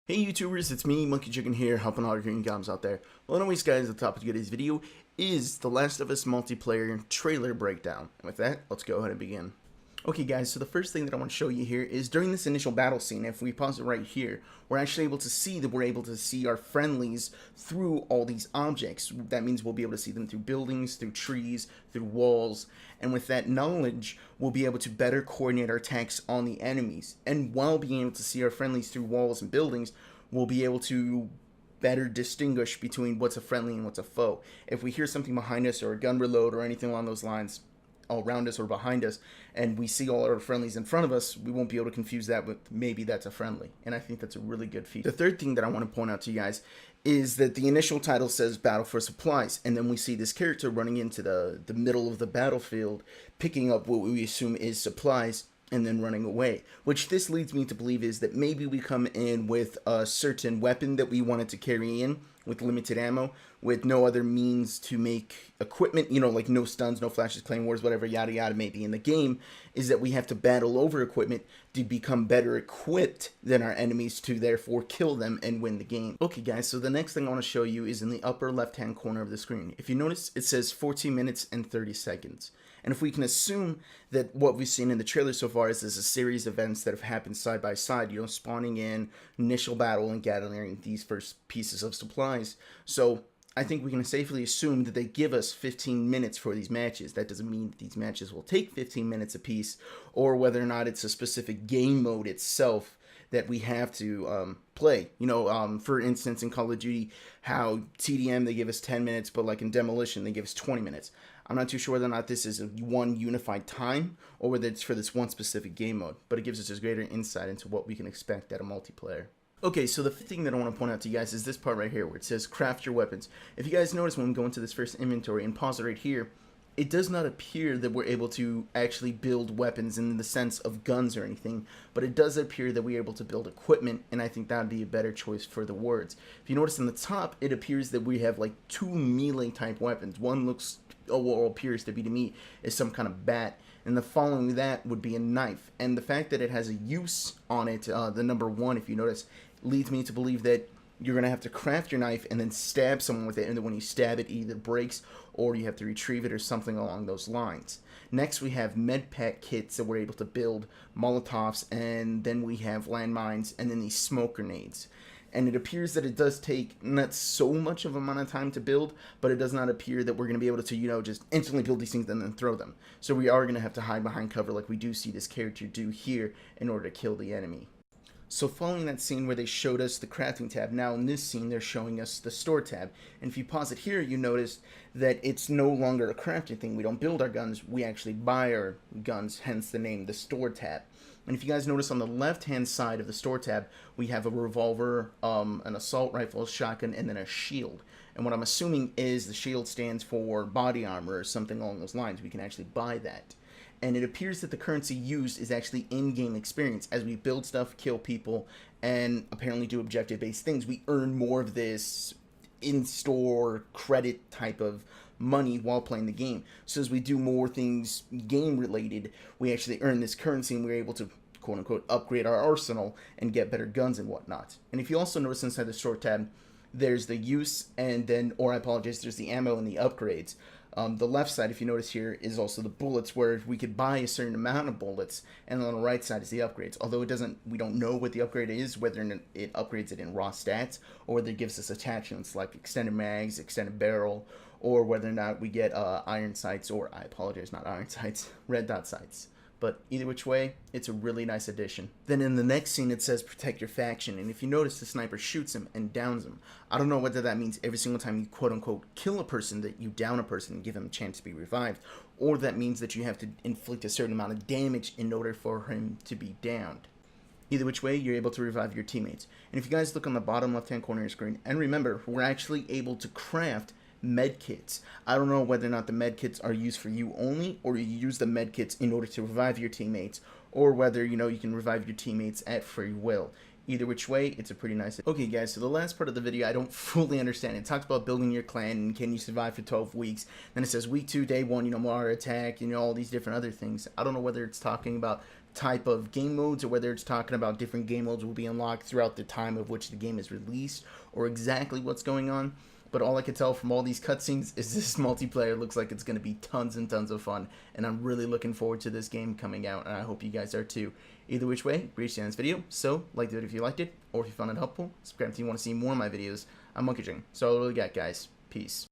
Hey YouTubers, it's me, Monkey Chicken here, helping all your green goblins out there. Well anyways guys, the topic of today's video is the Last of Us multiplayer trailer breakdown. And with that, let's go ahead and begin. Okay guys, so the first thing that I want to show you here is during this initial battle scene, if we pause it right here, we're actually able to see that we're able to see our friendlies through all these objects. That means we'll be able to see them through buildings, through trees, through walls, and with that knowledge, we'll be able to better coordinate our attacks on the enemies. And while being able to see our friendlies through walls and buildings, we'll be able to better distinguish between what's a friendly and what's a foe. If we hear something behind us or a gun reload or anything along those lines, all around us or behind us, and we see all our friendlies in front of us, we won't be able to confuse that with maybe that's a friendly. And I think that's a really good feature. The third thing that I want to point out to you guys is that the initial title says Battle for Supplies, and then we see this character running into the middle of the battlefield, picking up what we assume is supplies, and then running away, which this leads me to believe is that maybe we come in with a certain weapon that we wanted to carry in with limited ammo, with no other means to make equipment, you know, like no stuns, no flashes, claymores, whatever, yada yada maybe in the game, is that we have to battle over equipment to become better equipped than our enemies to therefore kill them and win the game. Okay guys, so the next thing I want to show you is in the upper left hand corner of the screen. If you notice, it says 14 minutes and 30 seconds. And if we can assume that what we've seen in the trailer so far is there's a series of events that have happened side by side, you know, spawning in, initial battle, and gathering these first pieces of supplies. So I think we can safely assume that they give us 15 minutes for these matches. That doesn't mean that these matches will take 15 minutes apiece, or whether or not it's a specific game mode itself that we have to play. You know, for instance, in Call of Duty, how TDM, they give us 10 minutes, but like in Demolition, they give us 20 minutes. I'm not too sure whether or not this is a one unified time, or whether it's for this one specific game mode, but it gives us just greater insight into what we can expect at a multiplayer. Okay, so the thing that I want to point out to you guys is this part right here, where it says craft your weapons. If you guys notice when we go into this first inventory and pause it right here, it does not appear that we're able to actually build weapons in the sense of guns or anything, but it does appear that we're able to build equipment, and I think that would be a better choice for the words. If you notice in the top, it appears that we have like two melee type weapons. One looks, or appears to be to me, is some kind of bat, and the following that would be a knife. And the fact that it has a use on it, the number 1, if you notice, leads me to believe that you're going to have to craft your knife and then stab someone with it, and then when you stab it, it either breaks or you have to retrieve it or something along those lines. Next, we have med pack kits that we're able to build, Molotovs, and then we have landmines, and then these smoke grenades. And it appears that it does take not so much of an amount of time to build, but it does not appear that we're going to be able to, you know, just instantly build these things and then throw them. So we are going to have to hide behind cover like we do see this character do here in order to kill the enemy. So following that scene where they showed us the crafting tab, now in this scene they're showing us the store tab. And if you pause it here, you notice that it's no longer a crafting thing. We don't build our guns, we actually buy our guns, hence the name, the store tab. And if you guys notice on the left hand side of the store tab, we have a revolver, an assault rifle, a shotgun, and then a shield. And what I'm assuming is the shield stands for body armor or something along those lines. We can actually buy that. And it appears that the currency used is actually in-game experience. As we build stuff, kill people, and apparently do objective-based things, we earn more of this in-store credit type of money while playing the game. So as we do more things game-related, we actually earn this currency, and we're able to, quote-unquote, upgrade our arsenal and get better guns and whatnot. And if you also notice inside the store tab, there's the use, and then, or I apologize, there's the ammo and the upgrades. The left side, if you notice here, is also the bullets, where we could buy a certain amount of bullets, and on the right side is the upgrades. Although we don't know what the upgrade is, whether it upgrades it in raw stats, or whether it gives us attachments like extended mags, extended barrel, or whether or not we get iron sights, or I apologize, not iron sights, red dot sights. But either which way, it's a really nice addition. Then in the next scene, it says protect your faction. And if you notice, the sniper shoots him and downs him. I don't know whether that means every single time you quote-unquote kill a person that you down a person and give them a chance to be revived. Or that means that you have to inflict a certain amount of damage in order for him to be downed. Either which way, you're able to revive your teammates. And if you guys look on the bottom left-hand corner of your screen, and remember, we're actually able to craft med kits. I don't know whether or not the med kits are used for you only, or you use the med kits in order to revive your teammates, or whether, you know, you can revive your teammates at free will. Either which way, it's a pretty nice. Okay guys, so the last part of the video I don't fully understand. It talks about building your clan and can you survive for 12 weeks. Then it says week 2, day 1, you know, more attack, you know, all these different other things. I don't know whether it's talking about type of game modes, or whether it's talking about different game modes will be unlocked throughout the time of which the game is released, or exactly what's going on. But all I can tell from all these cutscenes is this multiplayer looks like it's going to be tons and tons of fun, and I'm really looking forward to this game coming out, and I hope you guys are too. Either which way, great to see you on this video, so like the video if you liked it, or if you found it helpful, subscribe if you want to see more of my videos. I'm Monkey Dragon. So all I really got, guys. Peace.